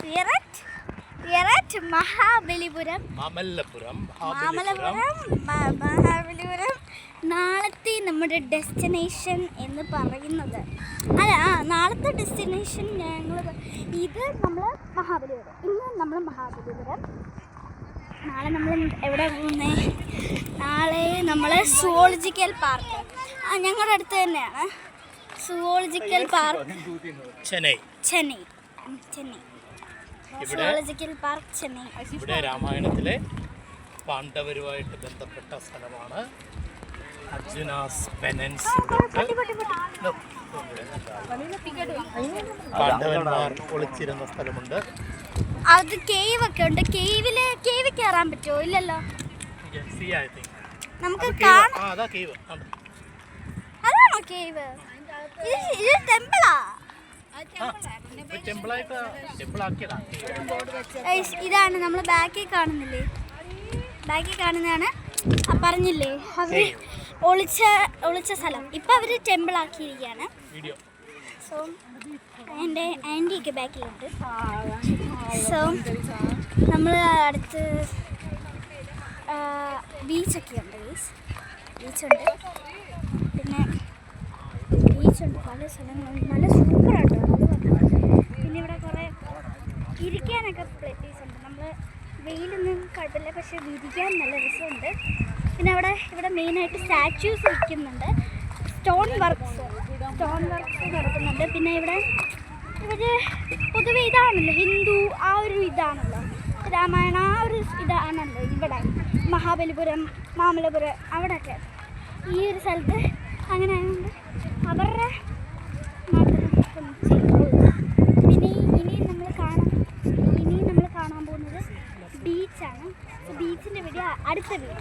we are at Mahabalipuram. Mahabalipuram നാളത്തെ നമ്മുടെ destination എന്ന് പറയുന്നത്. നാളത്തെ ഡെസ്റ്റിനേഷൻ ഇത് നമ്മൾ മഹാബലിപുരം. ഇന്ന് നമ്മൾ മഹാബലിപുരം. നാളെ നമ്മൾ എവിടെ പോകുന്നത്? നാളെ നമ്മൾ സുവോളജിക്കൽ പാർക്ക്. ഞങ്ങളുടെ അടുത്ത് തന്നെയാണ് zoological park. Chennai zoological park Chennai. ഇവിടെ രാമായണത്തിലെ പാണ്ഡവരുമായിട്ട് ബന്ധപ്പെട്ട സ്ഥലമാണ്. അർജുനാസ് പാണ്ഡവന്മാർ ഒളിച്ചിരുന്ന സ്ഥലമുണ്ട്. അത് കേവ് ഒക്കെ ഉണ്ട്. കേവ് കയറാൻ പറ്റുമോ? ഇല്ലല്ലോ. നമുക്ക് അതാണോ കേവ്? ഇത് ടെമ്പിളാ. ഇതാണ് നമ്മൾ ബാക്കിൽ കാണുന്നില്ലേ? ബാക്കിൽ കാണുന്നതാണ് പറഞ്ഞില്ലേ അവര് ഒളിച്ച സ്ഥലം. ഇപ്പൊ അവര് ടെമ്പിൾ ആക്കിയിരിക്കുകയാണ്. സോ എൻ്റെ ആൻറ്റിയൊക്കെ ബാക്കിലുണ്ട്. സോ നമ്മൾ അടുത്ത് ബീച്ചൊക്കെ ഉണ്ട്. ബീച്ചുണ്ട്, പിന്നെ ബീച്ചുണ്ട്, പല സ്ഥലങ്ങളുണ്ട്. നല്ല സൂപ്പറാട്ടോ. പിന്നെ ഇവിടെ കുറേ ഇരിക്കാനൊക്കെ പ്ലേസ് ഉണ്ട്. നമ്മൾ വെയിലൊന്നും കുഴപ്പമില്ല, പക്ഷേ ഇരിക്കാൻ നല്ല രസമുണ്ട്. പിന്നെ ഇവിടെ മെയിനായിട്ട് സ്റ്റാച്യൂസ് വയ്ക്കുന്നുണ്ട്. സ്റ്റോൺ വർക്ക്സ് നടക്കുന്നുണ്ട്. പിന്നെ ഇവിടെ പൊതുവെ ഇതാണല്ലോ ഹിന്ദു ആ ഒരു ഇതാണല്ലോ, രാമായണ ആ ഒരു ഇതാണല്ലോ ഇവിടെ. മഹാബലിപുരം, മാമല്ലപുരം അവിടെയൊക്കെ ഈ ഒരു സ്ഥലത്ത് അങ്ങനെ ആയതുകൊണ്ട് അവരുടെ പിന്നെ ഇനിയും നമ്മൾ കാണാൻ പോകുന്നത് ബീച്ചാണ്. ബീച്ചിൻ്റെ വീഡിയോ അടുത്ത വീഡിയോ.